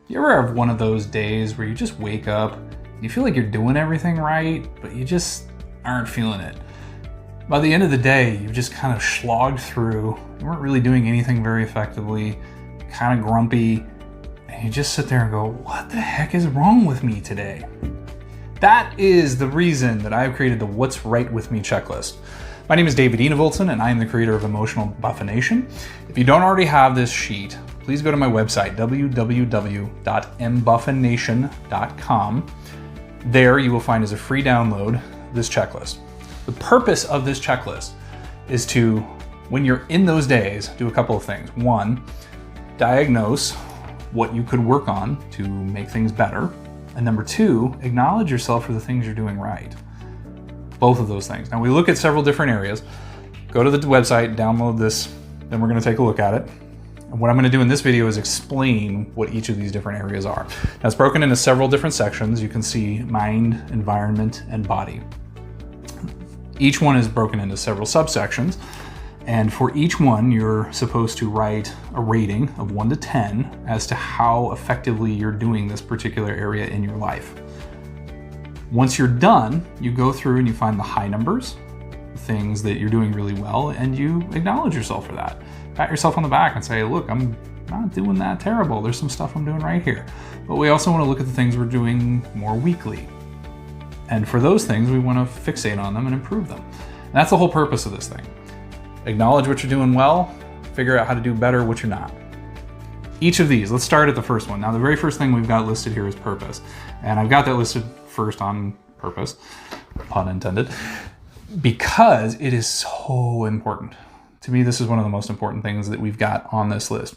You ever have one of those days where you just wake up, you feel like you're doing everything right, but you just aren't feeling it? By the end of the day, you've just kind of slogged through, you weren't really doing anything very effectively, kind of grumpy, and you just sit there and go, what the heck is wrong with me today? That is the reason that I've created the What's Right With Me checklist. My name is David Enevoltson, and I am the creator of Emotional Embuffination. If you don't already have this sheet, please go to my website, www.embuffination.com. There you will find as a free download this checklist. The purpose of this checklist is to, when you're in those days, do a couple of things. One, diagnose what you could work on to make things better. And number two, acknowledge yourself for the things you're doing right. Both of those things. Now we look at several different areas. Go to the website, download this, then we're going to take a look at it. And what I'm going to do in this video is explain what each of these different areas are. Now it's broken into several different sections. You can see mind, environment, and body. Each one is broken into several subsections. And for each one, you're supposed to write a rating of 1 to 10 as to how effectively you're doing this particular area in your life. Once you're done, you go through and you find the high numbers, things that you're doing really well, and you acknowledge yourself for that. Pat yourself on the back and say, look, I'm not doing that terrible. There's some stuff I'm doing right here. But we also want to look at the things we're doing more weakly. And for those things, we want to fixate on them and improve them. And that's the whole purpose of this thing. Acknowledge what you're doing well, figure out how to do better what you're not. Each of these, let's start at the first one. Now, the very first thing we've got listed here is purpose. And I've got that listed first on purpose, pun intended, because it is so important. To me, this is one of the most important things that we've got on this list.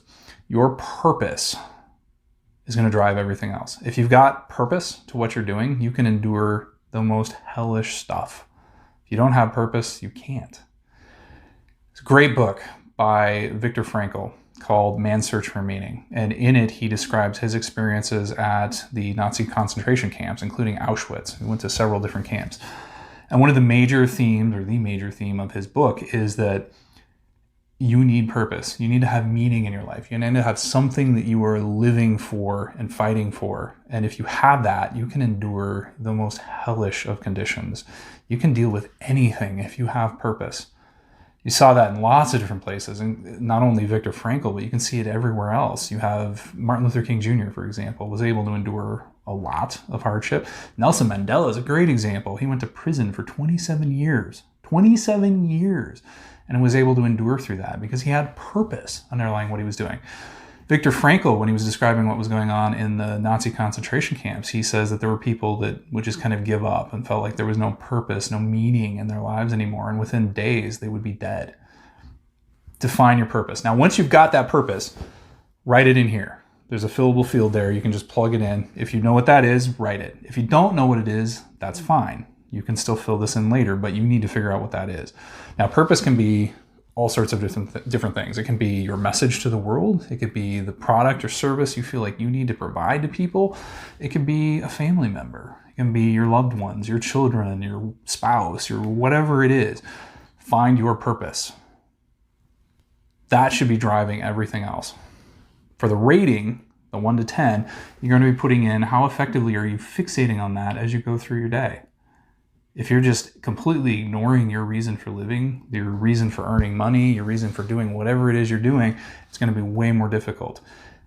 Your purpose is going to drive everything else. If you've got purpose to what you're doing, you can endure the most hellish stuff. If you don't have purpose, you can't. It's a great book by Viktor Frankl called Man's Search for Meaning. And in it, he describes his experiences at the Nazi concentration camps, including Auschwitz. He went to several different camps. And one of the major themes, or the major theme of his book, is that you need purpose. You need to have meaning in your life. You need to have something that you are living for and fighting for. And if you have that, you can endure the most hellish of conditions. You can deal with anything if you have purpose. You saw that in lots of different places, and not only Viktor Frankl, but you can see it everywhere else. You have Martin Luther King Jr., for example, was able to endure a lot of hardship. Nelson Mandela is a great example. He went to prison for 27 years, and was able to endure through that because he had purpose underlying what he was doing. Viktor Frankl, when he was describing what was going on in the Nazi concentration camps, he says that there were people that would just kind of give up and felt like there was no purpose, no meaning in their lives anymore. And within days, they would be dead. Define your purpose. Now, once you've got that purpose, write it in here. There's a fillable field there. You can just plug it in. If you know what that is, write it. If you don't know what it is, that's fine. You can still fill this in later, but you need to figure out what that is. Now, purpose can be all sorts of different things. It can be your message to the world. It could be the product or service you feel like you need to provide to people. It could be a family member. It can be your loved ones, your children, your spouse, your whatever it is. Find your purpose. That should be driving everything else. For the rating, the 1 to 10, you're going to be putting in how effectively are you fixating on that as you go through your day. If you're just completely ignoring your reason for living, your reason for earning money, your reason for doing whatever it is you're doing, it's going to be way more difficult.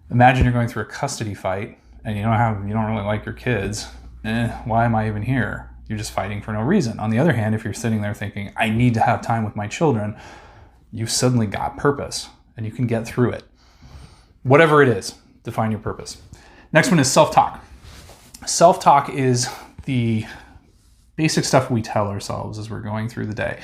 Imagine you're going through a custody fight and you don't really like your kids. Why am I even here? You're just fighting for no reason. On the other hand, if you're sitting there thinking, I need to have time with my children, you've suddenly got purpose and you can get through it. Whatever it is, define your purpose. Next one is self-talk. Self-talk is the basic stuff we tell ourselves as we're going through the day.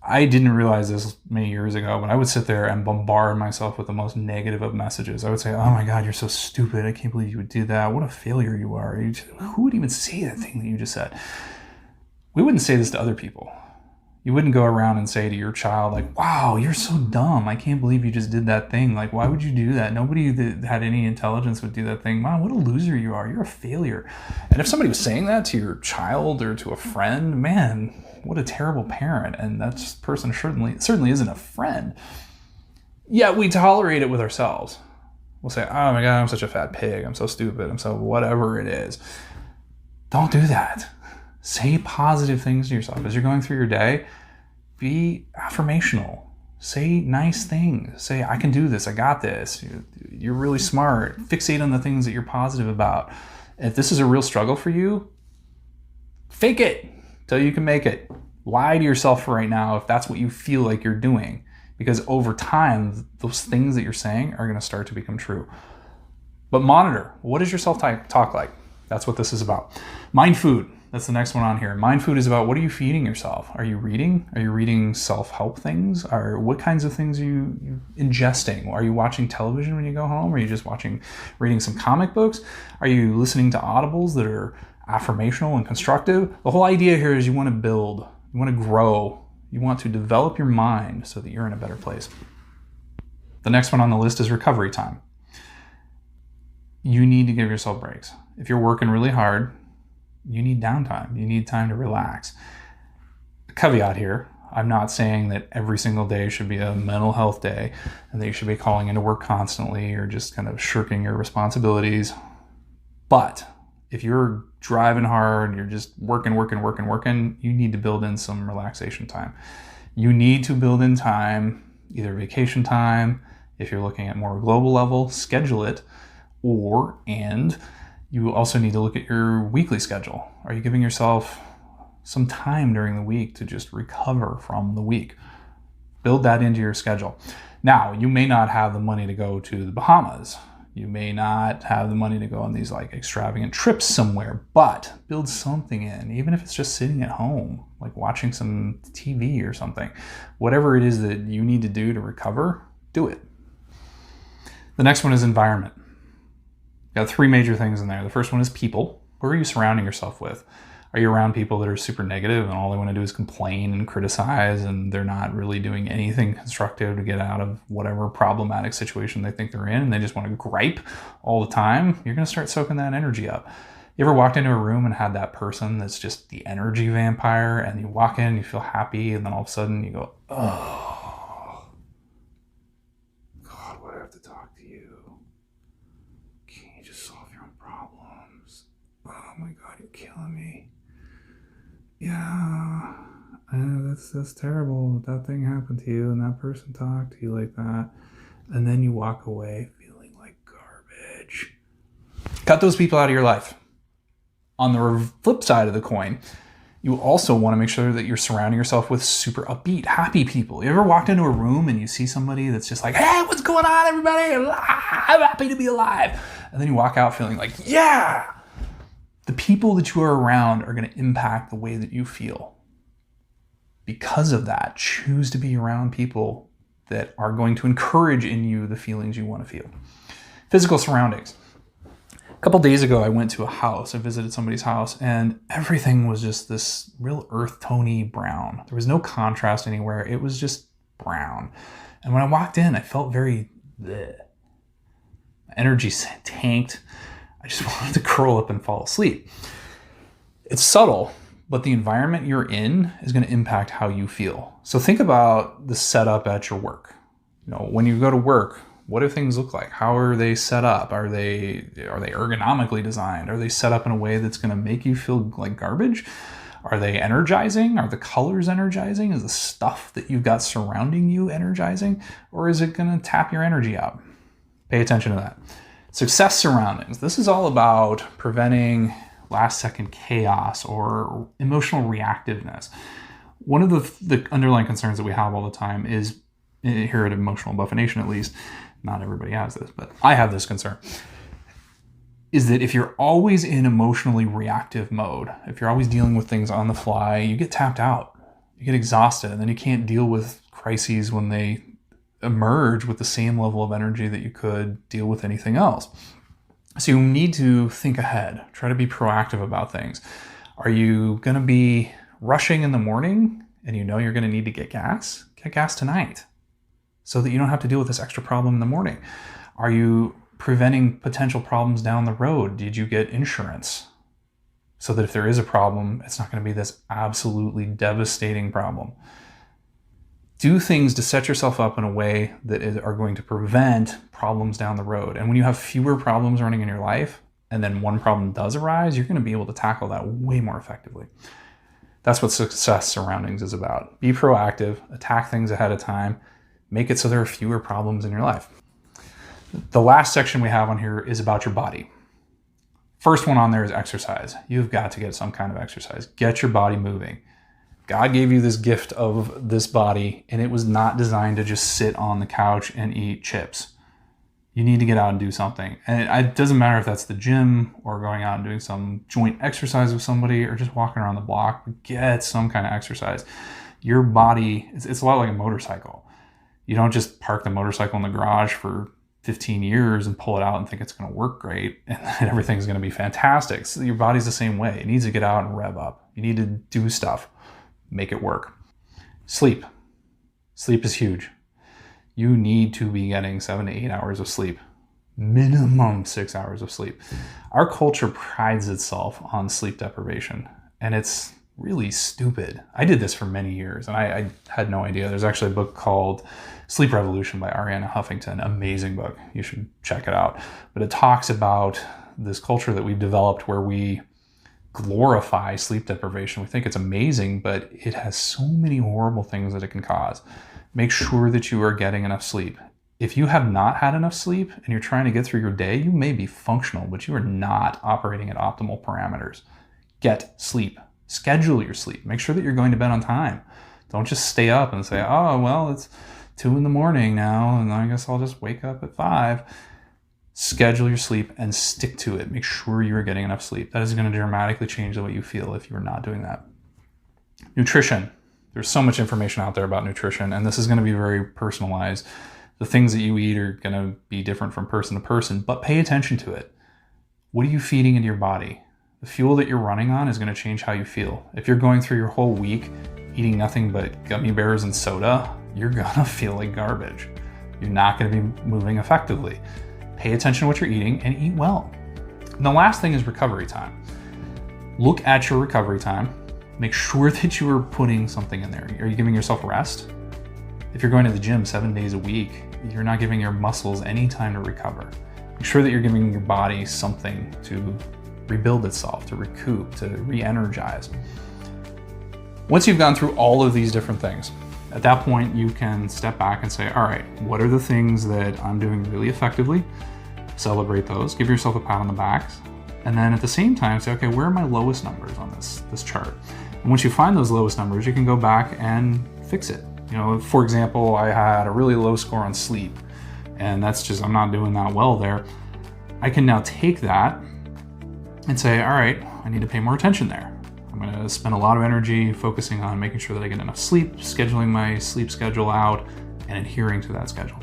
I didn't realize this many years ago, but I would sit there and bombard myself with the most negative of messages. I would say, oh my God, you're so stupid. I can't believe you would do that. What a failure you are. Who would even say that thing that you just said? We wouldn't say this to other people. You wouldn't go around and say to your child, like, wow, you're so dumb. I can't believe you just did that thing. Like, why would you do that? Nobody that had any intelligence would do that thing. Mom, what a loser you are. You're a failure. And if somebody was saying that to your child or to a friend, man, what a terrible parent. And that person certainly isn't a friend. Yet we tolerate it with ourselves. We'll say, oh my God, I'm such a fat pig. I'm so stupid. I'm so whatever it is. Don't do that. Say positive things to yourself. As you're going through your day, be affirmational. Say nice things. Say, I can do this. I got this. You're really smart. Fixate on the things that you're positive about. If this is a real struggle for you, fake it till you can make it. Lie to yourself for right now if that's what you feel like you're doing. Because over time, those things that you're saying are going to start to become true. But monitor. What is your self-talk like? That's what this is about. Mind food. That's the next one on here. Mind food is about, what are you feeding yourself? Are you reading? Are you reading self-help things? Or what kinds of things are you ingesting? Are you watching television when you go home? Are you just reading some comic books? Are you listening to audibles that are affirmational and constructive? The whole idea here is you want to build, you want to grow, you want to develop your mind so that you're in a better place. The next one on the list is recovery time. You need to give yourself breaks. If you're working really hard, you need downtime. You need time to relax. Caveat here, I'm not saying that every single day should be a mental health day and that you should be calling into work constantly or just kind of shirking your responsibilities. But if you're driving hard, you're just working, you need to build in some relaxation time. You need to build in time, either vacation time, if you're looking at more global level, schedule it, and you also need to look at your weekly schedule. Are you giving yourself some time during the week to just recover from the week? Build that into your schedule. Now, you may not have the money to go to the Bahamas. You may not have the money to go on these like extravagant trips somewhere, but build something in, even if it's just sitting at home, like watching some TV or something. Whatever it is that you need to do to recover, do it. The next one is environment. Got three major things in there. The first one is people. Who are you surrounding yourself with? Are you around people that are super negative and all they want to do is complain and criticize and they're not really doing anything constructive to get out of whatever problematic situation they think they're in and they just want to gripe all the time? You're going to start soaking that energy up. You ever walked into a room and had that person that's just the energy vampire and you walk in, you feel happy, and then all of a sudden you go, oh, God, why do I have to talk to you? Can't you just solve your own problems? Oh my God, you're killing me. Yeah, that's terrible. That thing happened to you and that person talked to you like that. And then you walk away feeling like garbage. Cut those people out of your life. On the flip side of the coin, you also want to make sure that you're surrounding yourself with super upbeat, happy people. You ever walked into a room and you see somebody that's just like, hey, what's going on, everybody? I'm happy to be alive. And then you walk out feeling like, yeah. The people that you are around are going to impact the way that you feel. Because of that, choose to be around people that are going to encourage in you the feelings you want to feel. Physical surroundings. A couple days ago, I went to a house. I visited somebody's house, and everything was just this real earth-tony brown. There was no contrast anywhere. It was just brown. And when I walked in, I felt very bleh. Energy tanked. I just wanted to curl up and fall asleep. It's subtle, but the environment you're in is going to impact how you feel. So think about the setup at your work. You know, when you go to work, what do things look like? How are they set up? Are they ergonomically designed? Are they set up in a way that's going to make you feel like garbage? Are they energizing? Are the colors energizing? Is the stuff that you've got surrounding you energizing? Or is it going to tap your energy out? Pay attention to that. Success surroundings. This is all about preventing last-second chaos or emotional reactiveness. One of the underlying concerns that we have all the time is, here at Emotional Embuffination at least, not everybody has this, but I have this concern, is that if you're always in emotionally reactive mode, if you're always dealing with things on the fly, you get tapped out. You get exhausted, and then you can't deal with crises when they emerge with the same level of energy that you could deal with anything else. So you need to think ahead, try to be proactive about things. Are you going to be rushing in the morning and you know you're going to need to get gas? Get gas tonight so that you don't have to deal with this extra problem in the morning. Are you preventing potential problems down the road? Did you get insurance so that if there is a problem, it's not going to be this absolutely devastating problem? Do things to set yourself up in a way that are going to prevent problems down the road. And when you have fewer problems running in your life, and then one problem does arise, you're going to be able to tackle that way more effectively. That's what success surroundings is about. Be proactive, attack things ahead of time, make it so there are fewer problems in your life. The last section we have on here is about your body. First one on there is exercise. You've got to get some kind of exercise. Get your body moving. God gave you this gift of this body, and it was not designed to just sit on the couch and eat chips. You need to get out and do something. And it doesn't matter if that's the gym or going out and doing some joint exercise with somebody or just walking around the block. Get some kind of exercise. Your body, it's a lot like a motorcycle. You don't just park the motorcycle in the garage for 15 years and pull it out and think it's going to work great and everything's going to be fantastic. So your body's the same way. It needs to get out and rev up. You need to do stuff. Make it work. Sleep. Sleep is huge. You need to be getting 7 to 8 hours of sleep. Minimum 6 hours of sleep. Our culture prides itself on sleep deprivation, and it's really stupid. I did this for many years, and I had no idea. There's actually a book called Sleep Revolution by Arianna Huffington. Amazing book. You should check it out. But it talks about this culture that we've developed where we glorify sleep deprivation. We think it's amazing, but it has so many horrible things that it can cause. Make sure that you are getting enough sleep. If you have not had enough sleep and you're trying to get through your day, you may be functional, but you are not operating at optimal parameters. Get sleep. Schedule your sleep. Make sure that you're going to bed on time. Don't just stay up and say, oh, well, it's 2 a.m. now, and I guess I'll just wake up at 5. Schedule your sleep and stick to it. Make sure you are getting enough sleep. That is going to dramatically change the way you feel if you are not doing that. Nutrition. There's so much information out there about nutrition, and this is going to be very personalized. The things that you eat are going to be different from person to person, but pay attention to it. What are you feeding into your body? The fuel that you're running on is going to change how you feel. If you're going through your whole week eating nothing but gummy bears and soda, you're going to feel like garbage. You're not going to be moving effectively. Pay attention to what you're eating and eat well. And the last thing is recovery time. Look at your recovery time. Make sure that you are putting something in there. Are you giving yourself rest? If you're going to the gym 7 days a week, you're not giving your muscles any time to recover. Make sure that you're giving your body something to rebuild itself, to recoup, to re-energize. Once you've gone through all of these different things, at that point you can step back and say, all right, what are the things that I'm doing really effectively? Celebrate those, give yourself a pat on the back, and then at the same time say, okay, where are my lowest numbers on this chart? And once you find those lowest numbers, you can go back and fix it. You know, for example, I had a really low score on sleep, and that's just, I'm not doing that well there. I can now take that and say, all right, I need to pay more attention there. I'm going to spend a lot of energy focusing on making sure that I get enough sleep, scheduling my sleep schedule out, and adhering to that schedule.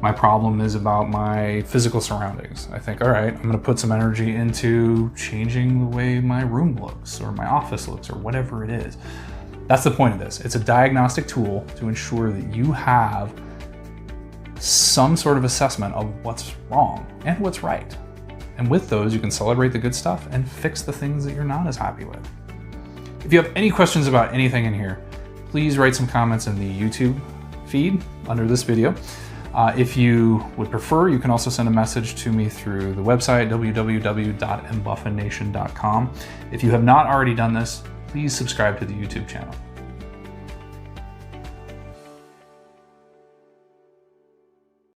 My problem is about my physical surroundings. I think, all right, I'm going to put some energy into changing the way my room looks or my office looks or whatever it is. That's the point of this. It's a diagnostic tool to ensure that you have some sort of assessment of what's wrong and what's right. And with those, you can celebrate the good stuff and fix the things that you're not as happy with. If you have any questions about anything in here, please write some comments in the YouTube feed under this video. If you would prefer, you can also send a message to me through the website, www.embuffination.com. If you have not already done this, please subscribe to the YouTube channel.